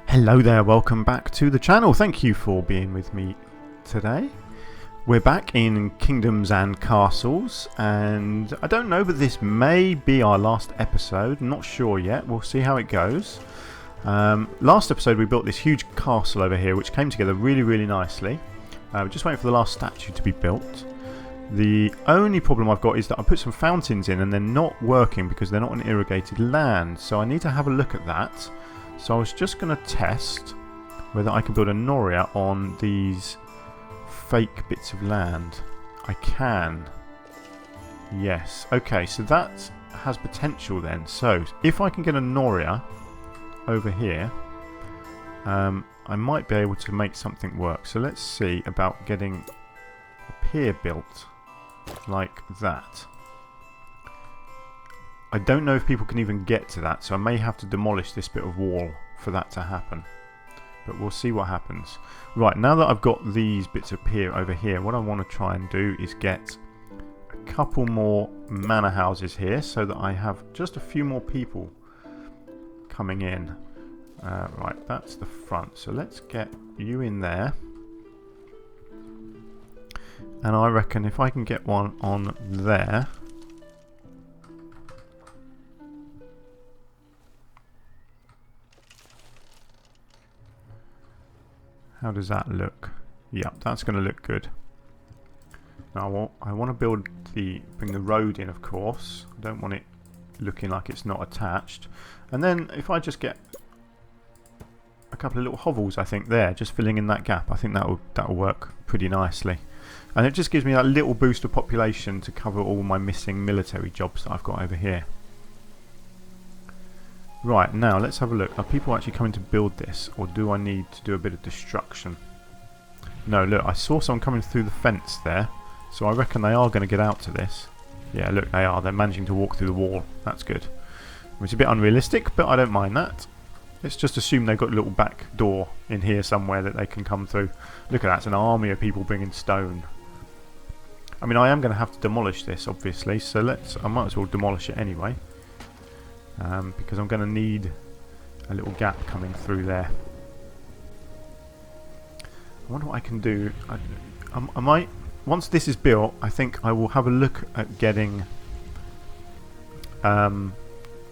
Hello there, welcome back to the channel. Thank you for being with me today. We're back in Kingdoms and Castles, and I don't know, but this may be our last episode. I'm not sure yet. We'll see how it goes. Last episode we built this huge castle over here which came together really nicely. We're just waiting for the last statue to be built. The only problem I've got is that I put some fountains in and they're not working because they're not on irrigated land, so I need to have a look at that. So I was just going to test whether I can build a Noria on these fake bits of land. I can. Yes. Okay, so that has potential then. So if I can get a Noria over here, I might be able to make something work. So let's see about getting a pier built like that. I don't know if people can even get to that, so I may have to demolish this bit of wall for that to happen. But we'll see what happens. Right, now that I've got these bits of pier over here, what I want to try and do is get a couple more manor houses here so that I have just a few more people coming in. Right, that's the front. So let's get you in there. And I reckon if I can get one on there... How does that look? Yeah, that's going to look good. Now I want to bring the road in, of course. I don't want it looking like it's not attached. And then if I just get a couple of little hovels, I think there, just filling in that gap, I think that'll work pretty nicely. And it just gives me that little boost of population to cover all my missing military jobs that I've got over here. Right, now let's have a look. Are people actually coming to build this, or do I need to do a bit of destruction? No, look, I saw someone coming through the fence there, so I reckon they are going to get out to this. Yeah, look, they are. They're managing to walk through the wall. That's good. It's a bit unrealistic, but I don't mind that. Let's just assume they've got a little back door in here somewhere that they can come through. Look at that, it's an army of people bringing stone. I mean, I am going to have to demolish this, obviously, so I might as well demolish it anyway. Because I'm going to need a little gap coming through there. I wonder what I can do. I might, once this is built, I think I will have a look at getting,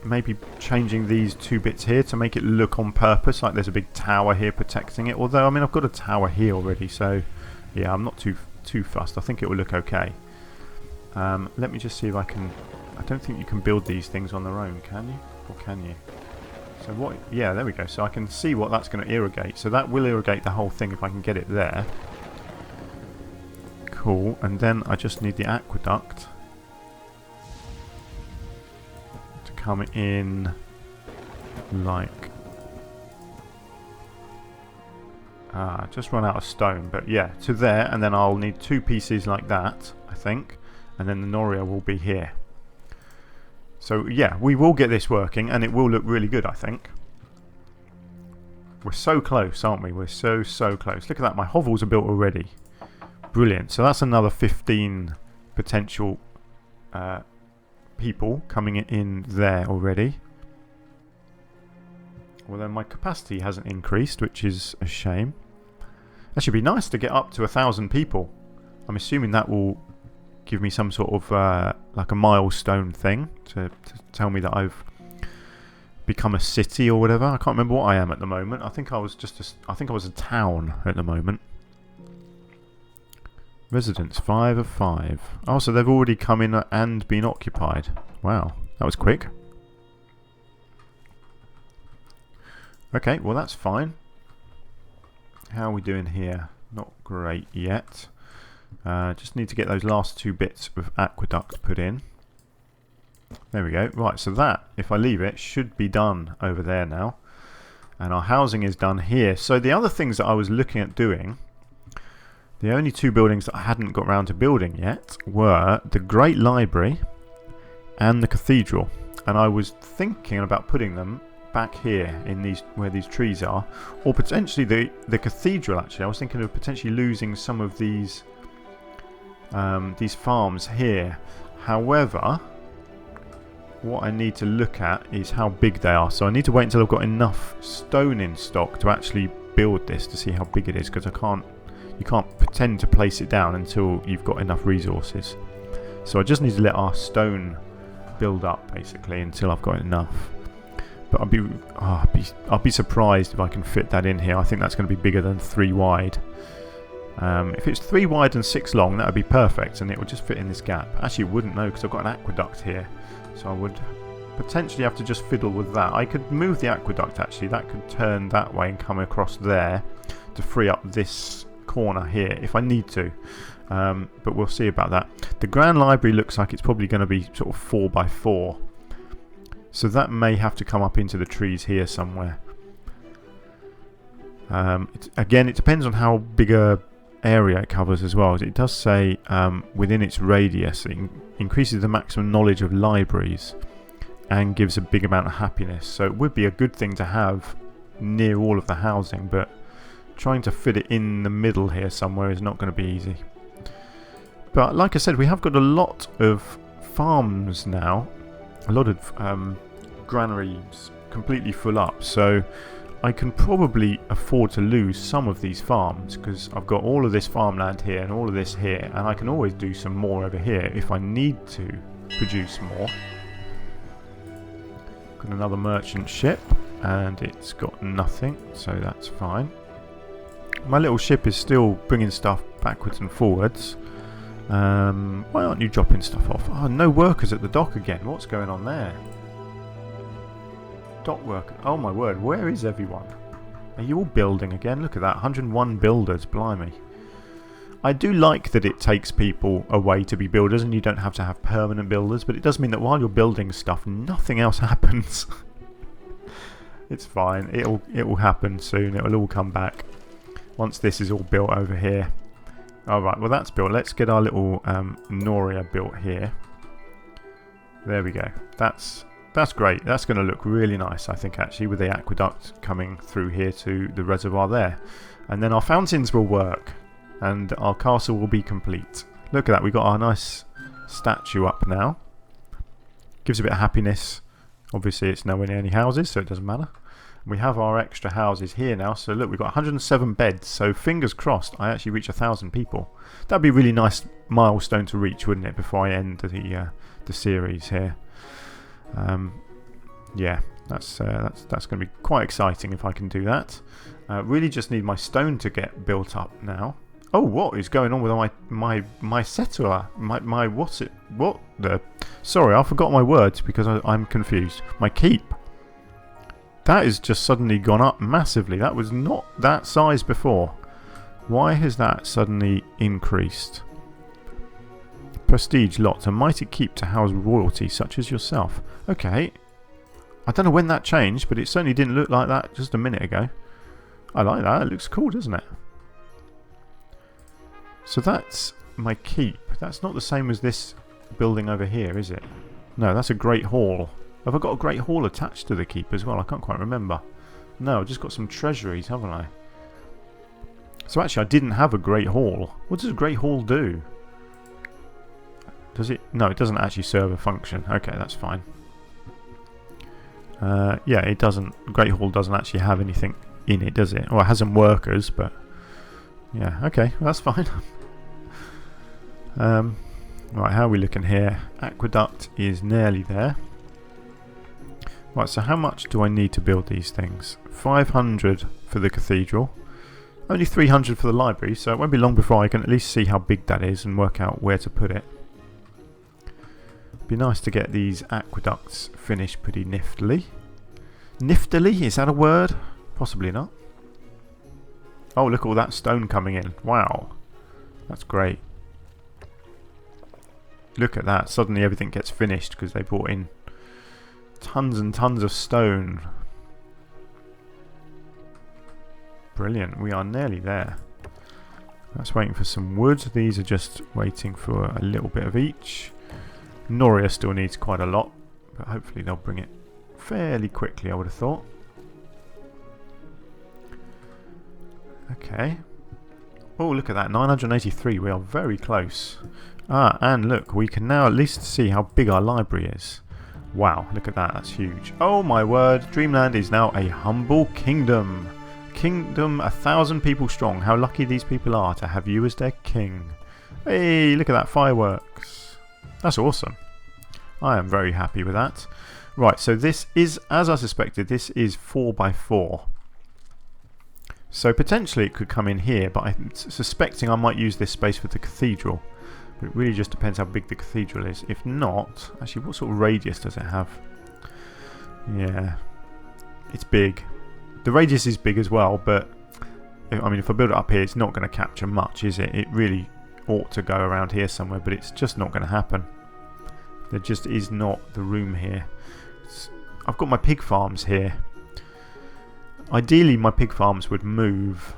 maybe changing these two bits here to make it look on purpose, like there's a big tower here protecting it. Although, I mean, I've got a tower here already, so yeah, I'm not too fussed. I think it will look okay. Let me just see if I can... I don't think you can build these things on their own, can you? Or can you? So what... Yeah, there we go. So I can see what that's going to irrigate. So that will irrigate the whole thing if I can get it there. Cool. And then I just need the aqueduct to come in like... just run out of stone. But yeah, to there. And then I'll need two pieces like that, I think. And then the Noria will be here. So yeah, we will get this working and it will look really good, I think. We're so close, aren't we? We're so close. Look at that, my hovels are built already. Brilliant. So that's another 15 potential people coming in there already. Although my capacity hasn't increased, which is a shame. That should be nice to get up to 1,000 people. I'm assuming that will give me some sort of like a milestone thing to tell me that I've become a city or whatever. I can't remember what I am at the moment. I think I was a town at the moment. Residents 5 of 5. Oh, so they've already come in and been occupied. Wow, that was quick. Okay, well that's fine. How are we doing here? Not great yet. Just need to get those last two bits of aqueduct put in. There we go. Right, so that, if I leave it, should be done over there now. And our housing is done here. So the other things that I was looking at doing, the only two buildings that I hadn't got round to building yet were the Great Library and the Cathedral. And I was thinking about putting them back here in these where these trees are. Or potentially the Cathedral, actually. I was thinking of potentially losing some of these farms here. However, what I need to look at is how big they are. So I need to wait until I've got enough stone in stock to actually build this to see how big it is, because you can't pretend to place it down until you've got enough resources. So I just need to let our stone build up basically until I've got enough. But I'll be surprised if I can fit that in here. I think that's going to be bigger than 3 wide. If it's 3 wide and 6 long, that would be perfect, and it would just fit in this gap. Actually, it wouldn't, know, because I've got an aqueduct here, so I would potentially have to just fiddle with that. I could move the aqueduct, actually. That could turn that way and come across there to free up this corner here if I need to. But we'll see about that. The Grand Library looks like it's probably going to be sort of 4 by 4. So that may have to come up into the trees here somewhere. Again, it depends on how big a area it covers as well. It does say within its radius it increases the maximum knowledge of libraries and gives a big amount of happiness. So it would be a good thing to have near all of the housing, but trying to fit it in the middle here somewhere is not going to be easy. But like I said, we have got a lot of farms now, a lot of granaries completely full up, so I can probably afford to lose some of these farms, because I've got all of this farmland here and all of this here, and I can always do some more over here if I need to produce more. Got another merchant ship and it's got nothing, so that's fine. My little ship is still bringing stuff backwards and forwards. Why aren't you dropping stuff off? Oh, no workers at the dock again. What's going on there? Dock worker. Oh my word, where is everyone? Are you all building again? Look at that, 101 builders, blimey. I do like that it takes people away to be builders and you don't have to have permanent builders, but it does mean that while you're building stuff, nothing else happens. It's fine, it will happen soon, it will all come back once this is all built over here. Alright, well that's built. Let's get our little Noria built here. There we go. That's great. That's going to look really nice, I think, actually, with the aqueduct coming through here to the reservoir there. And then our fountains will work, and our castle will be complete. Look at that, we've got our nice statue up now. Gives a bit of happiness. Obviously, it's nowhere near any houses, so it doesn't matter. We have our extra houses here now, so look, we've got 107 beds, so fingers crossed I actually reach 1,000 people. That'd be a really nice milestone to reach, wouldn't it, before I end the series here. Yeah, that's going to be quite exciting if I can do that. Really just need my stone to get built up now. Oh, what is going on with my settler? My what's it? What the? Sorry, I forgot my words because I'm confused. My keep. That has just suddenly gone up massively. That was not that size before. Why has that suddenly increased? Prestige lots. A mighty keep to house royalty such as yourself. Okay. I don't know when that changed, but it certainly didn't look like that just a minute ago. I like that. It looks cool, doesn't it? So that's my keep. That's not the same as this building over here, is it? No, that's a great hall. Have I got a great hall attached to the keep as well? I can't quite remember. No, I've just got some treasuries, haven't I? So actually, I didn't have a great hall. What does a great hall do? Does it? No, it doesn't actually serve a function. Okay, that's fine. Yeah, it doesn't. Great Hall doesn't actually have anything in it, does it? Well, it has some workers, but yeah, okay, well, that's fine. Right, how are we looking here? Aqueduct is nearly there. Right, so how much do I need to build these things? 500 for the cathedral. Only 300 for the library, so it won't be long before I can at least see how big that is and work out where to put it. Be nice to get these aqueducts finished pretty niftily. Niftily? Is that a word? Possibly not. Oh, look at all that stone coming in. Wow. That's great. Look at that. Suddenly everything gets finished because they brought in tons and tons of stone. Brilliant. We are nearly there. That's waiting for some wood. These are just waiting for a little bit of each. Noria still needs quite a lot, but hopefully they'll bring it fairly quickly, I would have thought. Okay. Oh, look at that, 983, we are very close. Ah, and look, we can now at least see how big our library is. Wow, look at that, that's huge. Oh my word, Dreamland is now a humble kingdom. Kingdom 1,000 people strong. How lucky these people are to have you as their king. Hey, look at that, fireworks. That's awesome. I am very happy with that. Right, so this is, as I suspected, this is 4x4. So potentially it could come in here, but I'm suspecting I might use this space for the cathedral. But it really just depends how big the cathedral is. If not, actually what sort of radius does it have? Yeah, it's big. The radius is big as well, but I mean if I build it up here it's not going to capture much, is it? It really ought to go around here somewhere, but it's just not going to happen. There just is not the room here. I've got my pig farms here. Ideally my pig farms would move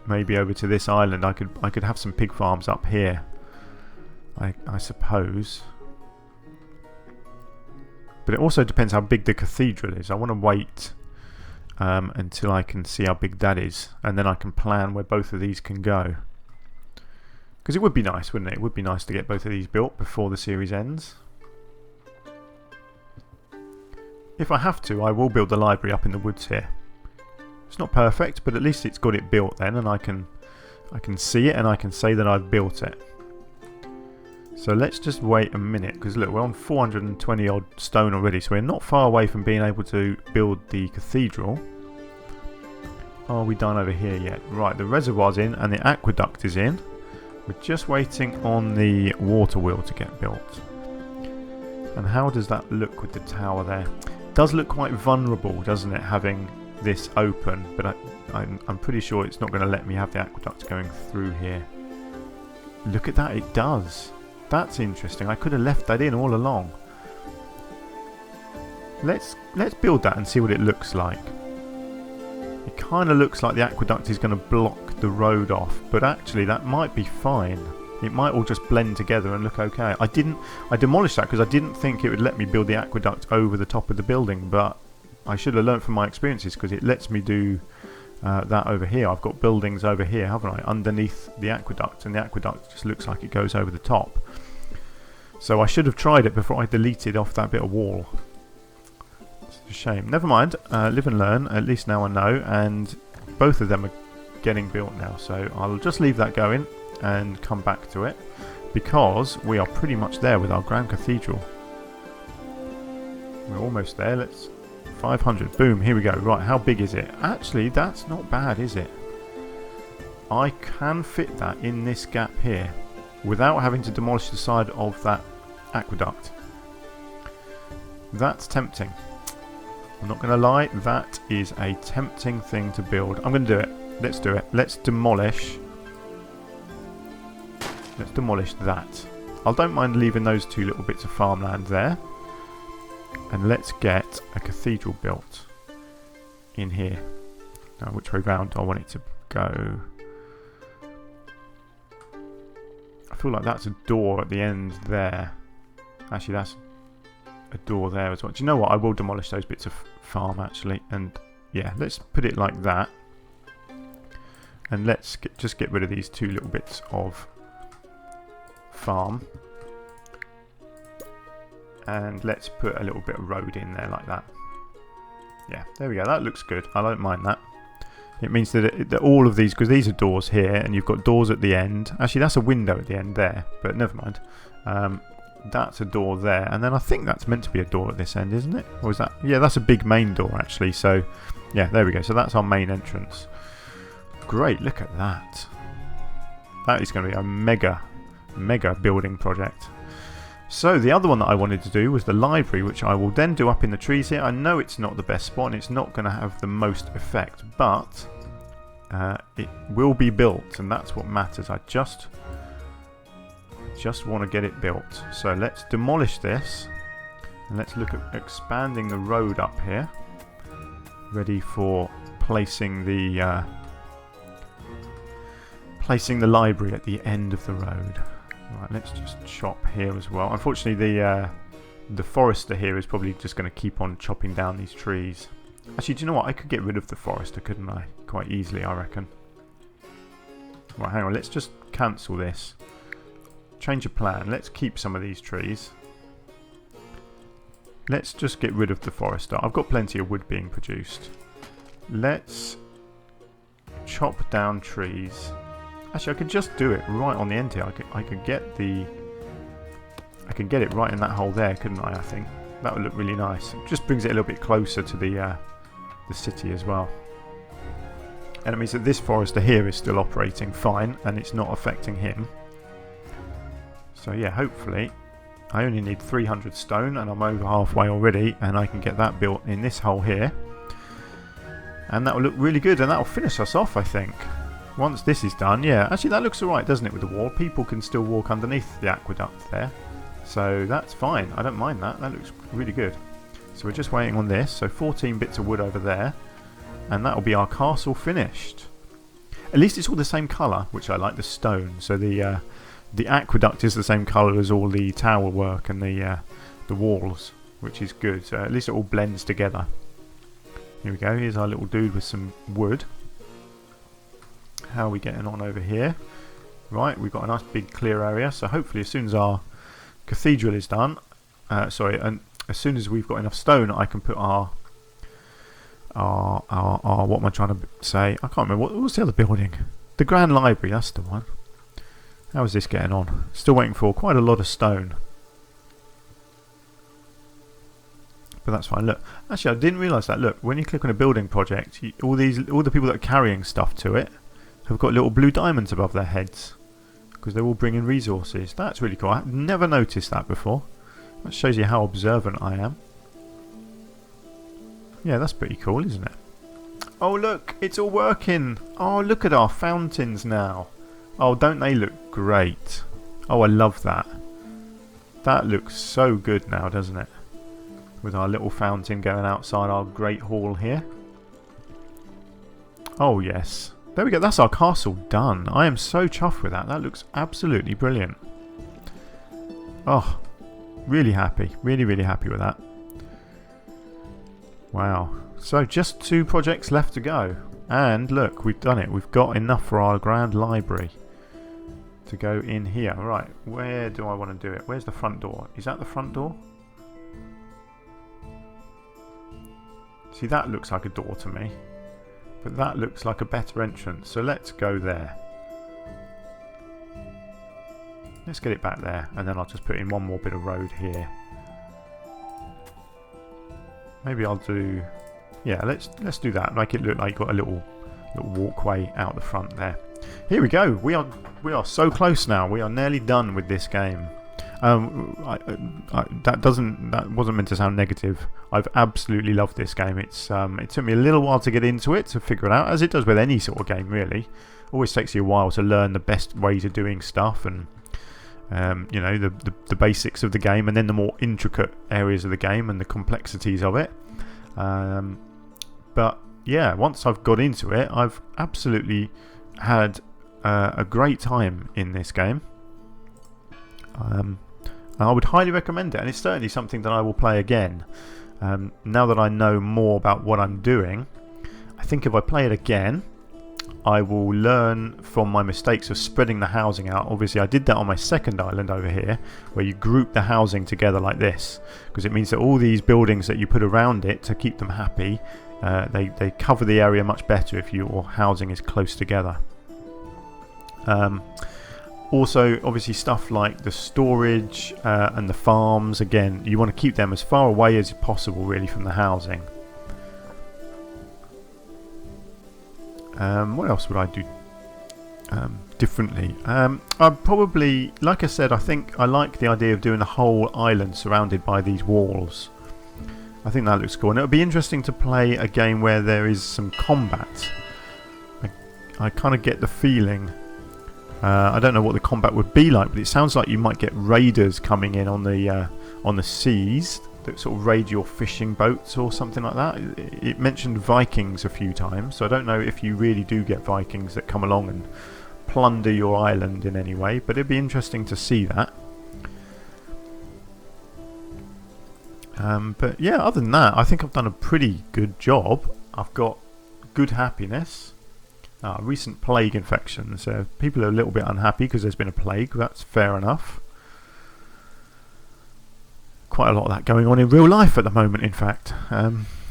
maybe over to this island. I could have some pig farms up here, I suppose. But it also depends how big the cathedral is. I want to wait until I can see how big that is, and then I can plan where both of these can go. Because it would be nice, wouldn't it? It would be nice to get both of these built before the series ends. If I have to, I will build the library up in the woods here. It's not perfect, but at least it's got it built then, and I can see it and I can say that I've built it. So let's just wait a minute, because look, we're on 420 odd stone already, so we're not far away from being able to build the cathedral. Are we done over here yet? Right, the reservoir's in and the aqueduct is in. We're just waiting on the water wheel to get built. And how does that look with the tower there? It does look quite vulnerable, doesn't it, having this open, but I'm pretty sure it's not going to let me have the aqueduct going through here. Look at that, it does. That's interesting. I could have left that in all along. Let's build that and see what it looks like. It kind of looks like the aqueduct is going to block the road off, but actually that might be fine. It might all just blend together and look okay. I demolished that because I didn't think it would let me build the aqueduct over the top of the building, but I should have learnt from my experiences, because it lets me do that over here. I've got buildings over here, haven't I, underneath the aqueduct, and the aqueduct just looks like it goes over the top. So I should have tried it before I deleted off that bit of wall. It's a shame. Never mind, live and learn. At least now I know, and both of them are getting built now, so I'll just leave that going and come back to it, because we are pretty much there with our Grand Cathedral. We're almost there. Let's 500. Boom, here we go. Right, how big is it? Actually, that's not bad, is it? I can fit that in this gap here without having to demolish the side of that aqueduct. That's tempting. I'm not going to lie, that is a tempting thing to build. I'm going to do it. Let's do it. Let's demolish that. I don't mind leaving those two little bits of farmland there. And let's get a cathedral built in here. Now, which way round do I want it to go? I feel like that's a door at the end there. Actually, that's a door there as well. Do you know what? I will demolish those bits of farm, actually. And yeah, let's put it like that. And let's just get rid of these two little bits of farm. And let's put a little bit of road in there like that. Yeah, there we go. That looks good. I don't mind that. It means that all of these, because these are doors here, and you've got doors at the end. Actually, that's a window at the end there, but never mind. That's a door there, and then I think that's meant to be a door at this end, isn't it? Or is that? Yeah, that's a big main door, actually. So, yeah, there we go. So that's our main entrance. Great, look at that. That is going to be a mega building project. So the other one that I wanted to do was the library, which I will then do up in the trees here. I know it's not the best spot and it's not going to have the most effect, but it will be built, and that's what matters. I just want to get it built. So let's demolish this and let's look at expanding the road up here, ready for placing the library at the end of the road. Right, let's just chop here as well. Unfortunately, the forester here is probably just going to keep on chopping down these trees. Actually, do you know what? I could get rid of the forester, couldn't I? Quite easily, I reckon. Right, hang on. Let's just cancel this. Change of plan. Let's keep some of these trees. let's just get rid of the forester. I've got plenty of wood being produced. Let's chop down trees. Actually, I could just do it right on the end here. I could get the... I can get it right in that hole there, couldn't I think? That would look really nice. It just brings it a little bit closer to the city as well. And it means that this forester here is still operating fine and it's not affecting him. So yeah, hopefully I only need 300 stone and I'm over halfway already, and I can get that built in this hole here. And that will look really good, and that will finish us off, I think. Once this is done, yeah. Actually, that looks alright, doesn't it, with the wall? People can still walk underneath the aqueduct there. So that's fine. I don't mind that. That looks really good. So we're just waiting on this. So 14 bits of wood over there. And that will be our castle finished. At least it's all the same colour, which I like, the stone. So the aqueduct is the same colour as all the tower work and the walls, which is good. So at least it all blends together. Here we go. Here's our little dude with some wood. How are we getting on over here? Right, we've got a nice big clear area. So hopefully as soon as our cathedral is done, and as soon as we've got enough stone, I can put our what am I trying to say? I can't remember. What was the other building? The Grand Library, that's the one. How is this getting on? Still waiting for quite a lot of stone. But that's fine. Look, actually I didn't realise that. Look, when you click on a building project, all the people that are carrying stuff to it have got little blue diamonds above their heads, because they're all bringing resources. That's really cool. I've never noticed that before. That shows you how observant I am. Yeah, that's pretty cool, isn't it? Oh look, it's all working. Oh, look at our fountains now. Oh, don't they look great? Oh, I love that. That looks so good now, doesn't it? With our little fountain going outside our great hall here. Oh yes. There we go, that's our castle done. I am so chuffed with that. That looks absolutely brilliant. Oh, really happy. Really, really happy with that. Wow. So just 2 projects left to go. And look, we've done it. We've got enough for our grand library to go in here. Right, where do I want to do it? Where's the front door? Is that the front door? See, that looks like a door to me. But that looks like a better entrance. So let's go there. Let's get it back there. And then I'll just put in one more bit of road here. Maybe I'll do... Yeah, let's do that. Make it look like you've got a little walkway out the front there. Here we go. We are so close now. We are nearly done with this game. That wasn't meant to sound negative. I've absolutely loved this game. It took me a little while to get into it, to figure it out, as it does with any sort of game really. Always takes you a while to learn the best ways of doing stuff, and you know, the basics of the game, and then the more intricate areas of the game and the complexities of it. But yeah, once I've got into it, I've absolutely had a great time in this game. I would highly recommend it, and it's certainly something that I will play again. Now that I know more about what I'm doing, I think if I play it again, I will learn from my mistakes of spreading the housing out. Obviously I did that on my second island over here, where you group the housing together like this, because it means that all these buildings that you put around it to keep them happy, they cover the area much better if your housing is close together. Also, obviously stuff like the storage and the farms, again, you want to keep them as far away as possible really from the housing. What else would I do differently? I'd probably, like I said, I think I like the idea of doing the whole island surrounded by these walls. I think that looks cool, and it would be interesting to play a game where there is some combat. I kind of get the feeling, I don't know what the combat would be like, but it sounds like you might get raiders coming in on the seas that sort of raid your fishing boats or something like that. It mentioned Vikings a few times, so I don't know if you really do get Vikings that come along and plunder your island in any way, but it'd be interesting to see that. But yeah, other than that, I think I've done a pretty good job. I've got good happiness. Recent plague infections. People are a little bit unhappy because there's been a plague. That's fair enough. quite a lot of that going on in real life at the moment, in fact.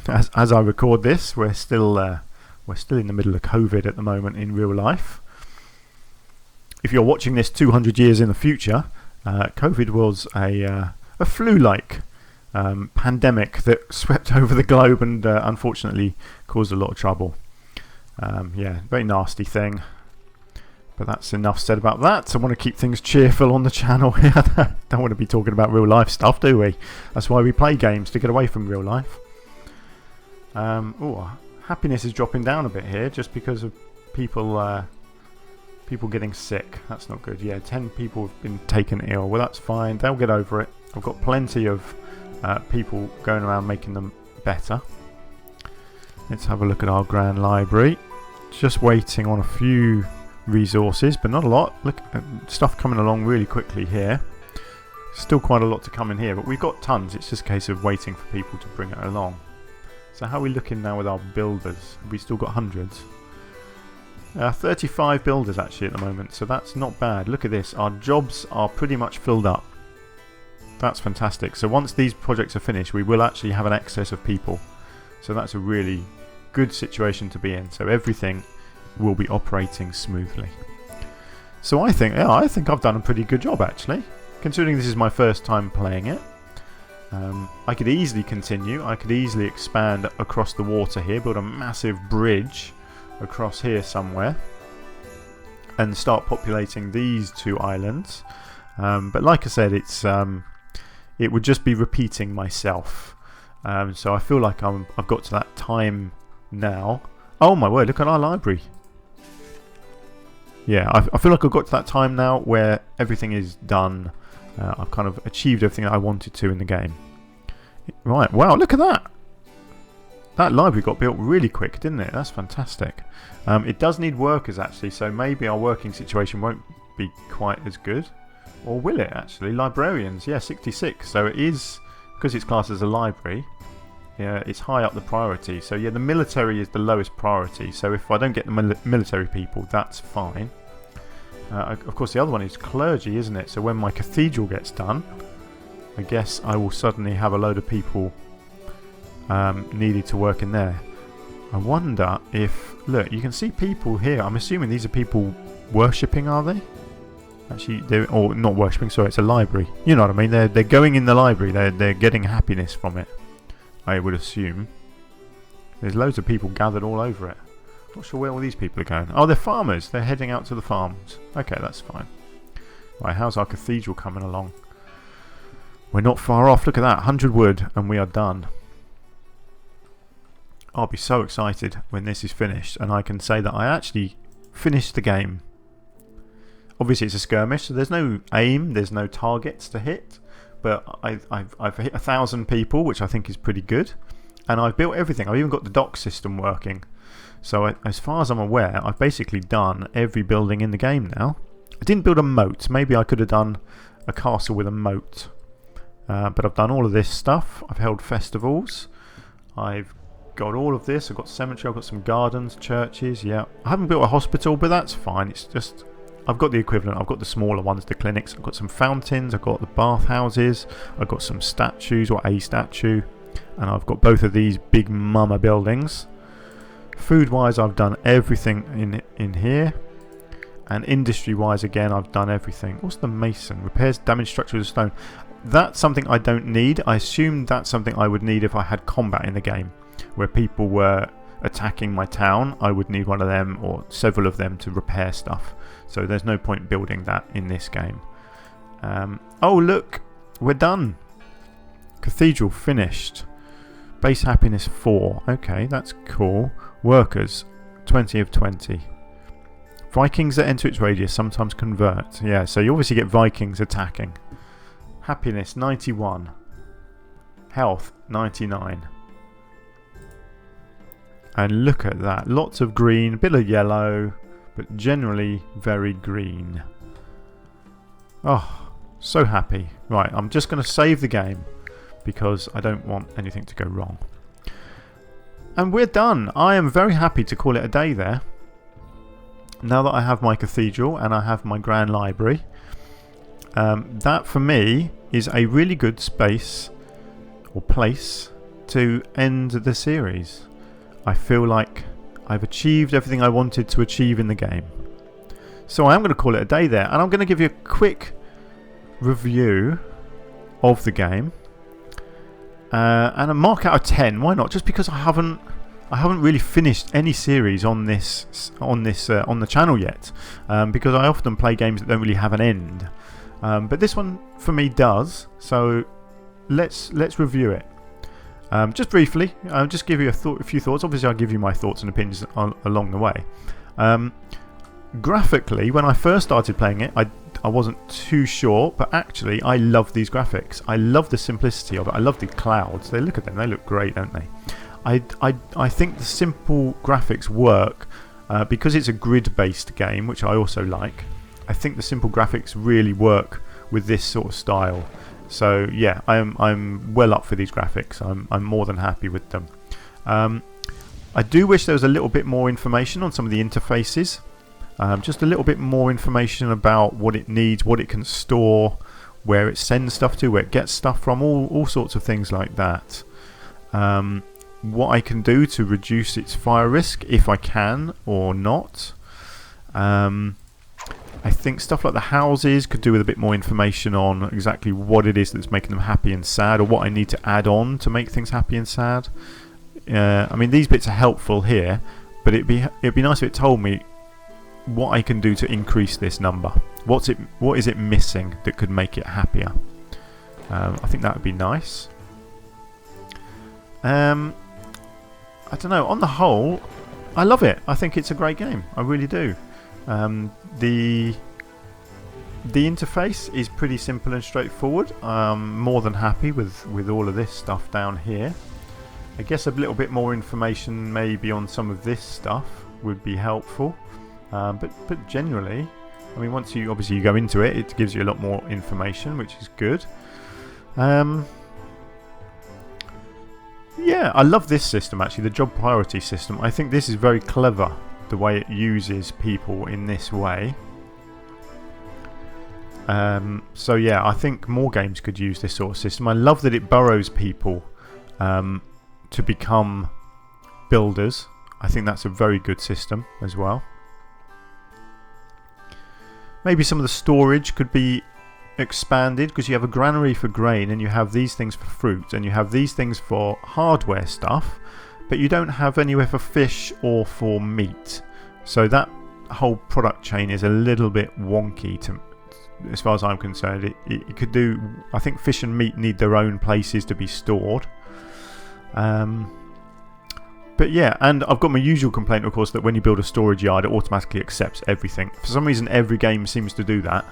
As I record this, we're still in the middle of COVID at the moment in real life. If you're watching this 200 years in the future, COVID was a flu-like pandemic that swept over the globe and unfortunately caused a lot of trouble. Very nasty thing. But that's enough said about that. I want to keep things cheerful on the channel here. Don't want to be talking about real life stuff, do we? That's why we play games, to get away from real life. Happiness is dropping down a bit here just because of people getting sick. That's not good. 10 people have been taken ill. Well, that's fine. They'll get over it. I've got plenty of people going around making them better. Let's have a look at our Grand Library. Just waiting on a few resources, but not a lot. Look at stuff coming along really quickly here. Still quite a lot to come in here, but we've got tons. It's just a case of waiting for people to bring it along. So how are we looking now with our builders? Have we still got hundreds? 35 builders actually at the moment, so that's not bad. Look at this. Our jobs are pretty much filled up. That's fantastic. So once these projects are finished, we will actually have an excess of people. So that's a really good situation to be in. So everything will be operating smoothly. So I think I've done a pretty good job actually, considering this is my first time playing it. I could easily continue. I could easily expand across the water here, build a massive bridge across here somewhere, and start populating these two islands. But like I said, it would just be repeating myself. So I feel like I've got to that time now. Oh my word! Look at our library. I feel like I've got to that time now where everything is done. I've kind of achieved everything I wanted to in the game. Right, wow, look at that! That library got built really quick, didn't it? That's fantastic. It does need workers actually, so maybe our working situation won't be quite as good. Or will it actually? Librarians, 66. So it is, because it's classed as a library, it's high up the priority. So the military is the lowest priority. So if I don't get the military people, that's fine. Of course, the other one is clergy, isn't it? So when my cathedral gets done, I guess I will suddenly have a load of people needed to work in there. I wonder if... Look, you can see people here. I'm assuming these are people worshipping, are they? Actually, or not worshipping, sorry, it's a library. You know what I mean? They're going in the library. They're getting happiness from it, I would assume. There's loads of people gathered all over it. Not sure where all these people are going. Oh, they're farmers. They're heading out to the farms. Okay, that's fine. Right, how's our cathedral coming along? We're not far off. Look at that. 100 wood and we are done. I'll be so excited when this is finished and I can say that I actually finished the game. Obviously it's a skirmish, so there's no aim, there's no targets to hit. But I've hit 1,000 people, which I think is pretty good. And I've built everything. I've even got the dock system working. So as far as I'm aware, I've basically done every building in the game now. I didn't build a moat. Maybe I could have done a castle with a moat. But I've done all of this stuff. I've held festivals. I've got all of this. I've got cemetery. I've got some gardens, churches. Yeah, I haven't built a hospital, but that's fine. It's just I've got the equivalent. I've got the smaller ones, the clinics. I've got some fountains. I've got the bathhouses. I've got some statues or a statue, and I've got both of these big mama buildings. Food-wise, I've done everything in here. And industry-wise, again, I've done everything. What's the mason? Repairs damaged structures of stone. That's something I don't need. I assume that's something I would need if I had combat in the game, where people were attacking my town. I would need one of them or several of them to repair stuff. So there's no point building that in this game. Oh, look, we're done. Cathedral finished. Base happiness 4. Okay, that's cool. Workers 20 of 20. Vikings that enter its radius sometimes convert. Yeah, so you obviously get Vikings attacking. Happiness 91. Health 99. And look at that. Lots of green, a bit of yellow, but generally very green. Oh, so happy. Right, I'm just going to save the game because I don't want anything to go wrong. And we're done. I am very happy to call it a day there. Now that I have my cathedral and I have my grand library, that for me is a really good space or place to end the series. I feel like I've achieved everything I wanted to achieve in the game. So I am going to call it a day there, and I'm going to give you a quick review of the game and a mark out of 10. Why not? Just because I haven't really finished any series on the channel yet, because I often play games that don't really have an end, but this one for me does. So let's review it. Just briefly, I'll just give you a few thoughts. Obviously, I'll give you my thoughts and opinions along the way. Graphically, when I first started playing it, I wasn't too sure, but actually I love these graphics. I love the simplicity of it. I love the clouds. Look at them, they look great, don't they? I think the simple graphics work because it's a grid-based game, which I also like. I think the simple graphics really work with this sort of style. So yeah, I'm well up for these graphics. I'm more than happy with them. I do wish there was a little bit more information on some of the interfaces. Just a little bit more information about what it needs, what it can store, where it sends stuff to, where it gets stuff from, all sorts of things like that. What I can do to reduce its fire risk, if I can or not. I think stuff like the houses could do with a bit more information on exactly what it is that's making them happy and sad, or what I need to add on to make things happy and sad. I mean, these bits are helpful here, but it'd be nice if it told me what I can do to increase this number. What is it missing that could make it happier? I think that would be nice. I don't know. On the whole, I love it. I think it's a great game. I really do. The interface is pretty simple and straightforward. I'm more than happy with all of this stuff down here. I guess a little bit more information maybe on some of this stuff would be helpful. But generally, I mean, once you obviously go into it, it gives you a lot more information, which is good. Yeah, I love this system actually, the job priority system. I think this is very clever, the way it uses people in this way. So yeah, I think more games could use this sort of system. I love that it burrows people to become builders. I think that's a very good system as well. Maybe some of the storage could be expanded, because you have a granary for grain and you have these things for fruit and you have these things for hardware stuff, but you don't have anywhere for fish or for meat. So that whole product chain is a little bit wonky as far as I'm concerned. It could do, I think fish and meat need their own places to be stored. But yeah, and I've got my usual complaint, of course, that when you build a storage yard, it automatically accepts everything. For some reason, every game seems to do that.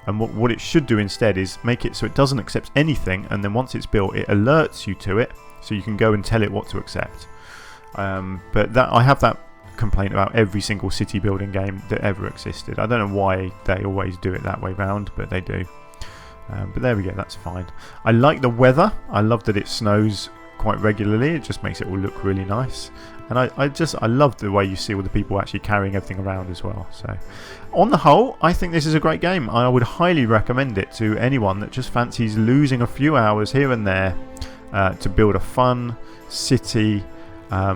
And what it should do instead is make it so it doesn't accept anything, and then once it's built, it alerts you to it, so you can go and tell it what to accept. But I have that complaint about every single city building game that ever existed. I don't know why they always do it that way round, but they do. But there we go, that's fine. I like the weather. I love that it snows quite regularly. It just makes it all look really nice, and I love the way you see all the people actually carrying everything around as well. So on the whole, I think this is a great game. I would highly recommend it to anyone that just fancies losing a few hours here and there to build a fun city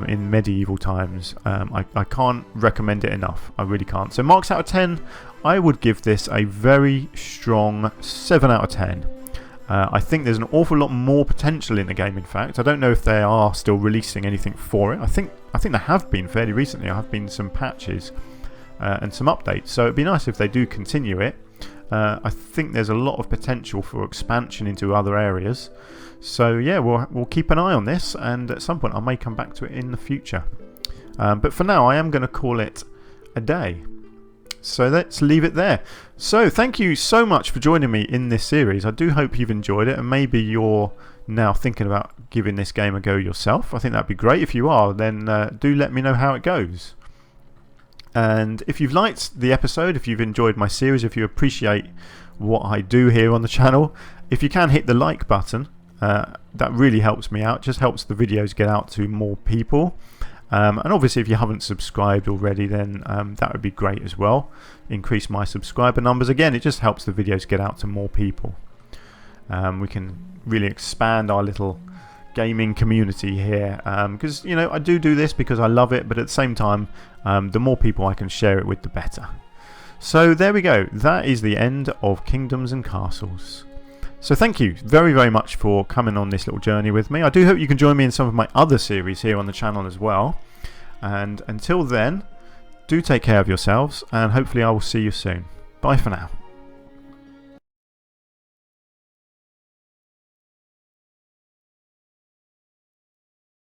in medieval times. I can't recommend it enough. I really can't. So marks out of 10, I would give this a very strong 7 out of 10. I think there's an awful lot more potential in the game, in fact. I don't know if they are still releasing anything for it. I think there have been fairly recently. There have been some patches and some updates. So it'd be nice if they do continue it. I think there's a lot of potential for expansion into other areas. So yeah, we'll keep an eye on this, and at some point I may come back to it in the future. But for now, I am going to call it a day. So let's leave it there. So thank you so much for joining me in this series. I do hope you've enjoyed it, and maybe you're now thinking about giving this game a go yourself. I think that'd be great. If you are, then do let me know how it goes. And if you've liked the episode, if you've enjoyed my series, if you appreciate what I do here on the channel, if you can hit the like button, that really helps me out. Just helps the videos get out to more people. And obviously if you haven't subscribed already, then that would be great as well. Increase my subscriber numbers. Again, it just helps the videos get out to more people. We can really expand our little gaming community here, because you know, I do this because I love it, but at the same time, the more people I can share it with, the better. So there we go, that is the end of Kingdoms and Castles. So thank you very much for coming on this little journey with me. I do hope you can join me in some of my other series here on the channel as well, and until then, do take care of yourselves, and hopefully I will see you soon. Bye for now.